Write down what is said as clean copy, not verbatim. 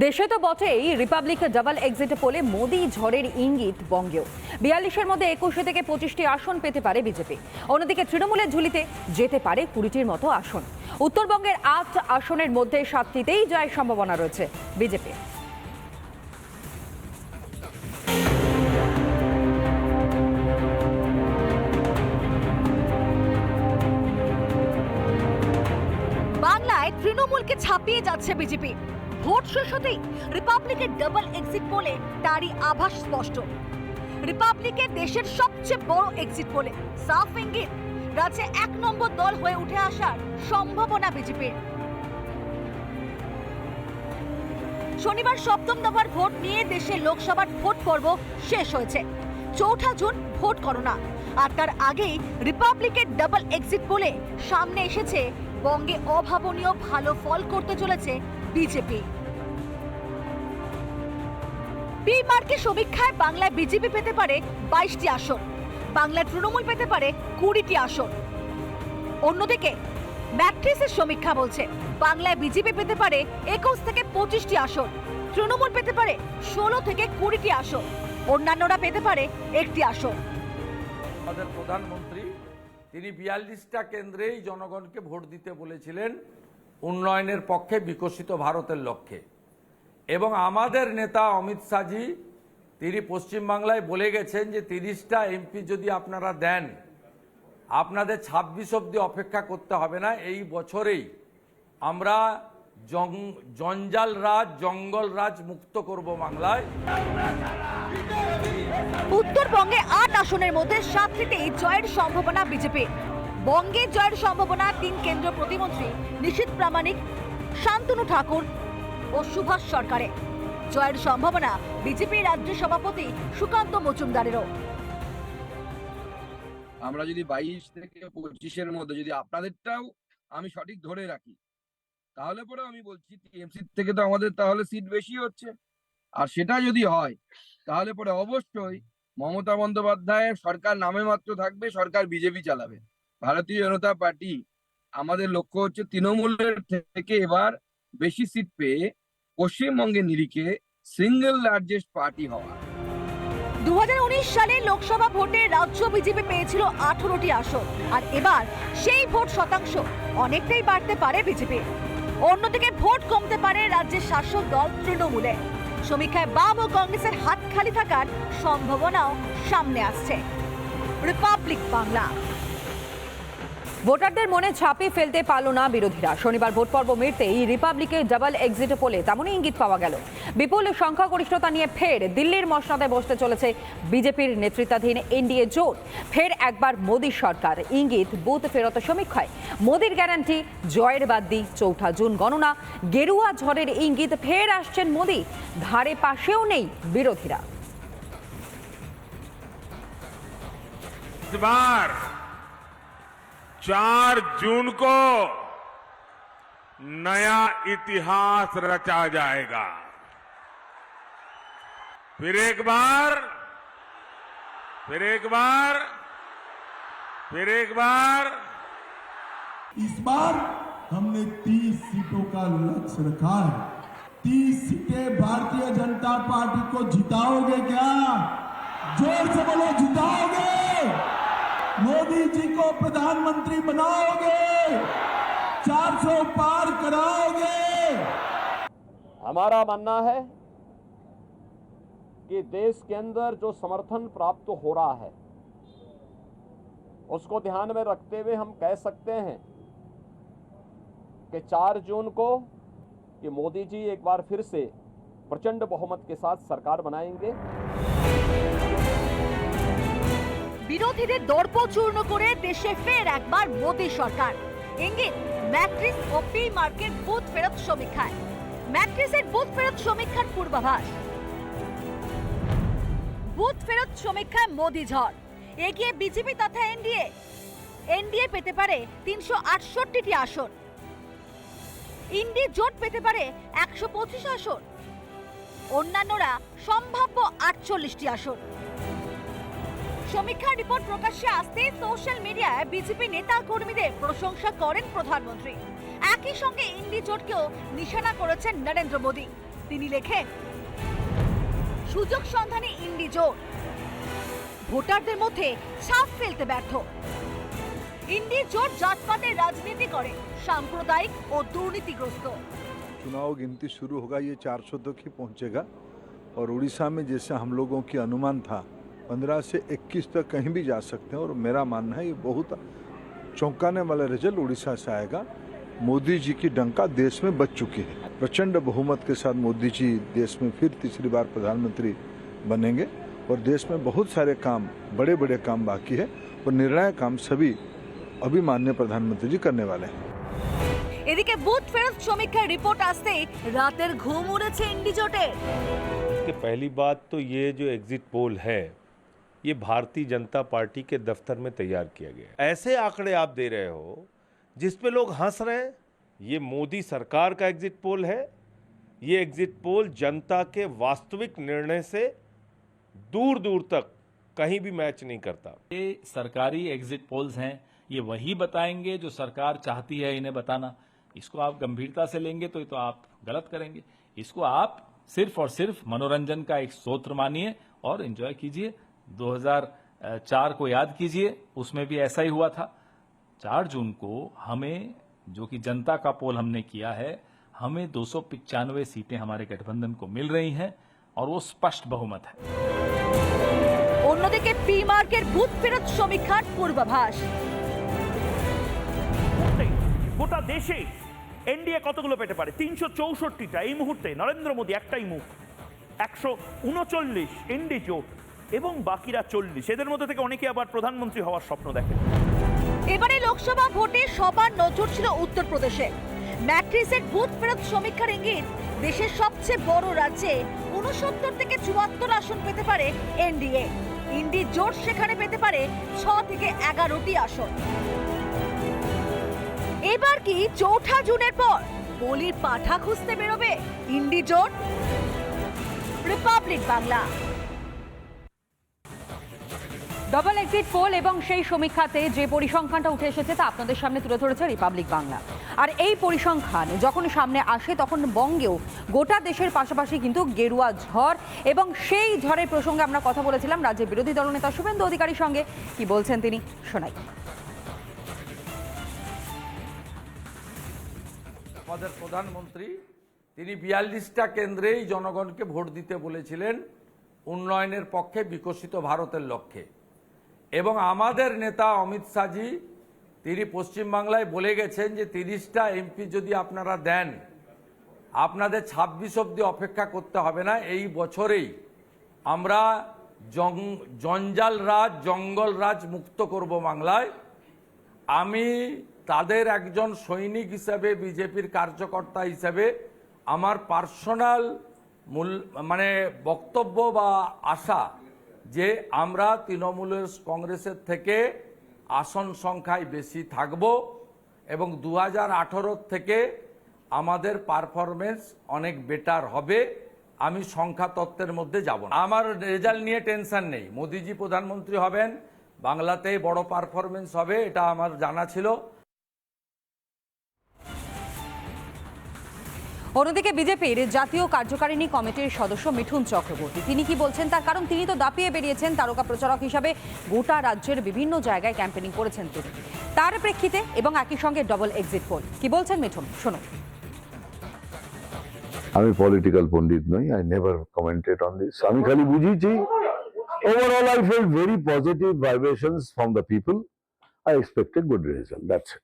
দেশে তো বটেই, রিপাবলিক ডাবল এক্সিট পোলে মোদি ঝড়ের ইঙ্গিত বঙ্গেও। 42-এর মধ্যে 21 থেকে 25টি আসন পেতে পারে বিজেপি। অন্যদিকে তৃণমূলের ঝুলিতে যেতে পারে 20টির মতো আসন। উত্তরবঙ্গের 8 আসনের মধ্যে 7টিতেই জয়ের সম্ভাবনা রয়েছে বিজেপি। বাংলায় তৃণমূলকে ছাপিয়ে যাচ্ছে বিজেপি। ভোট শেষ হতেই রিপাবলিকের ডাবল এক্সিট পোলে তারই আভাস স্পষ্ট। রিপাবলিকের দেশের সবচেয়ে বড় এক্সিট পোলে সাফ ইঙ্গিত রাজ্যে 1 নম্বর দল হয়ে উঠে আসার সম্ভাবনা বিজেপির। শনিবার সপ্তম দফার ভোট নিয়ে দেশের লোকসভার ভোট পর্ব শেষ হয়েছে। 4 জুন ভোট গণনা, আর তার আগেই রিপাবলিকের ডাবল এক্সিট পোলে সামনে এসেছে বঙ্গে অভাবনীয় ভালো ফল করতে চলেছে বিজেপি। পি মার্কের সমীক্ষায় বাংলায় বিজেপি পেতে পারে 22টি আসন, বাংলায় তৃণমূল পেতে পারে 20টি আসন। অন্যদিকে ম্যাট্রিক্সের সমীক্ষা বলছে বাংলায় বিজেপি পেতে পারে 21 থেকে 25টি আসন, তৃণমূল পেতে পারে 16 থেকে 20টি আসন, অন্যান্যরা পেতে পারে 1টি আসন। আমাদের প্রধানমন্ত্রী তিনি 42টা কেন্দ্রেই জনগণকে ভোট দিতে বলেছিলেন উন্নয়নের পক্ষে, বিকশিত ভারতের লক্ষ্যে। এবং আমাদের নেতা অমিত শাহজি তিনি পশ্চিমবাংলায় বলে গেছেন যে 30টা এমপি যদি আপনারা দেন, আপনাদের 26 অবধি অপেক্ষা করতে হবে না, এই বছরেই আমরা জঞ্জাল রাজ, জঙ্গল রাজ মুক্ত করব বাংলায়। উত্তরবঙ্গে 8 আসনের মধ্যে 7টিতেই জয়ের সম্ভাবনা বিজেপি। বঙ্গে জয়ের সম্ভাবনা 3 কেন্দ্রীয় প্রতিমন্ত্রী নিশীথ প্রামাণিক, শান্তনু ঠাকুর ও সুভাষ সরকারের। জয়ের সম্ভাবনা বিজেপি রাজ্য সভাপতি সুকান্ত মজুমদারেরও। আমরা যদি 22 থেকে 25-এর মধ্যে যদি আপনাদেরটাও আমি সঠিক ধরে রাখি, তাহলে পরে আমি বলছি টিএমসি থেকে তো আমাদের তাহলে সিট বেশি হচ্ছে। আর সেটা যদি হয় তাহলে পরে অবশ্যই মমতা বন্দ্যোপাধ্যায়ের সরকার নামে মাত্র থাকবে, সরকার বিজেপি চালাবে। ভারতীয় জনতা পার্টি আমাদের লক্ষ্য হচ্ছে তৃণমূলের থেকে এবার বেশি সিট পেয়ে পশ্চিমবঙ্গের নিরিখে সিঙ্গেল লার্জেস্ট পার্টি হওয়া। 2019 সালে লোকসভা ভোটে রাজ্য বিজেপি পেয়েছিল 18টি আসন, আর এবার সেই ভোট শতাংশ অনেকটাই বাড়তে পারে বিজেপি। অন্যদিকে ভোট কমতে পারে রাজ্যের শাসক দল তৃণমূলে। সমীক্ষায় বাম ও কংগ্রেসের হাত খালি থাকার সম্ভাবনাও সামনে আসছে। রিপাবলিক বাংলা। ভোটারদের মনে ছাপে ফেলতে পারল না বিরোধীরা। শনিবার ভোট পর্ব মিটতেই রিপাবলিকের ডাবল এক্সিট পোলে তেমনই ইঙ্গিত পাওয়া গেল। বিপুল সংখ্যাগরিষ্ঠতা নিয়ে ফের দিল্লির মসনদে বসতে চলেছে বিজেপির নেতৃত্বাধীন এনডিএ জোট। ফের একবার মোদী সরকার, ইঙ্গিত বুথ ফেরত সমীক্ষায়। মোদীর গ্যারান্টি জয়ের বাদ্যি 4 জুন গণনা। গেরুয়া ঝড়ের ইঙ্গিত, ফের আসছেন মোদী, ধারে পাশেও নেই বিরোধীরা। बार 4 जून को नया इतिहास रचा जाएगा। फिर एक बार इस बार हमने 30 सीटों का लक्ष्य रखा है। 30 सीटें भारतीय जनता पार्टी को जिताओगे क्या? जोर से बोलो, जिताओगे? मोदी जी को प्रधानमंत्री बनाओगे? 400 पार कराओगे? हमारा मानना है कि देश के अंदर जो समर्थन प्राप्त हो रहा है उसको ध्यान में रखते हुए हम कह सकते हैं कि 4 जून को कि मोदी जी एक बार फिर से प्रचंड बहुमत के साथ सरकार बनाएंगे। বিরোধীদের দর্প চূর্ণ করে দেশে ফের একবার মোদী সরকার। ইঙ্গিত ম্যাট্রিক্স ও পি মার্কের বুথ ফেরত সমীক্ষায়। ম্যাট্রিক্সের বুথ ফেরত সমীক্ষার পূর্বাভাস। বুথ ফেরত সমীক্ষায় মোদী ঝড়, এগিয়ে বিজেপি তথা এনডিএ। এনডিএ পেতে পারে 368টি আসন, ইন্ডি জোট পেতে পারে 125 আসন, অন্যান্যরা সম্ভাব্য 48টি আসন। সমীক্ষার রিপোর্ট প্রকাশ্যে আসতে সোশ্যাল মিডিয়ায় বিজেপি নেতা কর্মীদের প্রশংসা করেন প্রধানমন্ত্রী। একই সঙ্গে ইন্ডি জোটকেও নিশানা করেছেন নরেন্দ্র মোদী। তিনি লেখেন, সুযোগ সন্ধানী ইন্ডি জোট ভোটারদের মধ্যে ছাপ ফেলতে ব্যর্থ। ইন্ডি জোট জাতপাতের রাজনীতি করে, সাম্প্রদায়িক ও দুর্নীতিগ্রস্ত। चुनाव गिनती शुरू होगा, ये 400 तक ही पहुंचेगा और उड़ीसा में जैसे हम लोगों की अनुमान था 15 से 21 तक कहीं भी जा सकते हैं और मेरा मानना है ये बहुत चौंकाने वाला रिजल्ट उड़ीसा से आएगा। मोदी जी की डंका देश में बज चुकी है। प्रचंड बहुमत के साथ मोदी जी देश में फिर तीसरी बार प्रधानमंत्री बनेंगे और देश में बहुत सारे काम, बड़े बड़े काम बाकी है और निर्णायक काम सभी अभी माननीय प्रधानमंत्री जी करने वाले हैं। এদিকে বুথ ফেরত সমীক্ষার রিপোর্ট আসতে রাতের ঘুম উড়েছে ইন্ডি জোটের। कि पहली बात तो ये जो एग्जिट पोल है ये भारतीय जनता पार्टी के दफ्तर में तैयार किया गया है। ऐसे आंकड़े आप दे रहे हो जिस पे लोग हंस रहे हैं। ये मोदी सरकार का एग्जिट पोल है। ये एग्जिट पोल जनता के वास्तविक निर्णय से दूर दूर तक कहीं भी मैच नहीं करता। ये सरकारी एग्जिट पोल्स हैं, ये वही बताएंगे जो सरकार चाहती है इन्हें बताना। इसको आप गंभीरता से लेंगे तो आप गलत करेंगे। इसको आप सिर्फ और सिर्फ मनोरंजन का एक स्रोत मानिए और एंजॉय कीजिए। 2004 को याद कीजिए, उसमें भी ऐसा ही हुआ था। 4 जून को हमें, जो कि जनता का पोल हमने किया है, हमें 295 सीटें हमारे गठबंधन को मिल रही हैं और वो स्पष्ट बहुमत है। অন্যদিকে পি মার্কের বুথ ফেরত সমীক্ষার পূর্বাভাস। গোটা দেশে এনডিএ কতগুলো পেতে পারে? 364টা এই মুহূর্তে নরেন্দ্র মোদী একটাই মুখ, 139 এনডি জোট এবং বাকিরা 40। এদের মধ্যে থেকে অনেকে আবার প্রধানমন্ত্রী হওয়ার স্বপ্ন দেখে। এবারে লোকসভা ভোটে সবার নজর ছিল উত্তরপ্রদেশে। ম্যাট্রিসের বুথ ফেরত সমীক্ষার ইঙ্গিত, দেশের সবচেয়ে বড় রাজ্যে 69 থেকে 74 আসন পেতে পারে এনডিএ। ইন্ডি জোট সেখানে পেতে পারে 6 থেকে 11টি আসন। এবার কি 4 জুনের পর বলির পাঠা খুঁজতে বেরোবে ইন্ডি জোট? Republic Bangla. Double exit pole এবং সেই সমীক্ষাতে যে পরিসংখ্যানটা উঠে এসেছে তা আপনাদের সামনে তুলে ধরেছে রিপাবলিক বাংলা। আর এই পরিসংখ্যান যখন সামনে আসে তখন বঙ্গেও গোটা দেশের পাশাপাশি কিন্তু গেরুয়া ঝড়, এবং সেই ঝড়ের প্রসঙ্গে আমরা কথা বলেছিলাম রাজ্যের বিরোধী দলনেতা শুভেন্দু অধিকারীর সঙ্গে। কি বলছেন তিনি, শোনাই। আমাদের প্রধানমন্ত্রী তিনি 42টা কেন্দ্রেই জনগণকে ভোট দিতে বলেছিলেন উন্নয়নের পক্ষে, বিকশিত ভারতের লক্ষ্যে। এবং আমাদের নেতা অমিত শাহজি তিনি পশ্চিমবাংলায় বলে গেছেন যে 30টা এমপি যদি আপনারা দেন আপনাদের 26 অবধি অপেক্ষা করতে হবে না, এই বছরেই আমরা জঞ্জাল রাজ, জঙ্গল রাজ মুক্ত করব বাংলায়। আমি তাদের একজন সৈনিক হিসাবে, বিজেপির কার্যকর্তা হিসাবে আমার পার্সোনাল বক্তব্য বা আশা যে আমরা তৃণমূলের, কংগ্রেসের থেকে আসন সংখ্যায় বেশি থাকব এবং 2018 থেকে আমাদের পারফরমেন্স অনেক বেটার হবে। আমি সংখ্যা তত্ত্বের মধ্যে যাব না। আমার রেজাল্ট নিয়ে টেনশন নেই। মোদিজি প্রধানমন্ত্রী হবেন, বাংলাতে বড় পারফরমেন্স হবে, এটা আমার জানা ছিল। অন্যদিকে বিজেপির জাতীয় কার্যকারিণী কমিটির সদস্য মিঠুন চক্রবর্তী তিনি কি বলছেন, তার কারণ তিনি তো দাপিয়ে বেরিয়েছেন তারকা প্রচারক হিসাবে, গোটা রাজ্যের বিভিন্ন জায়গায় ক্যাম্পেনিং করেছেন তিনি। তার প্রেক্ষিতে এবং একই সঙ্গে ডবল এক্সিট পোল, কি বলছেন মিঠুন, শুনুন। আমি পলিটিক্যাল পণ্ডিত নই, I never commented on this. আমি খালি বুঝিয়েছি overall I felt very positive vibrations from the people. I expect a good result. That's it.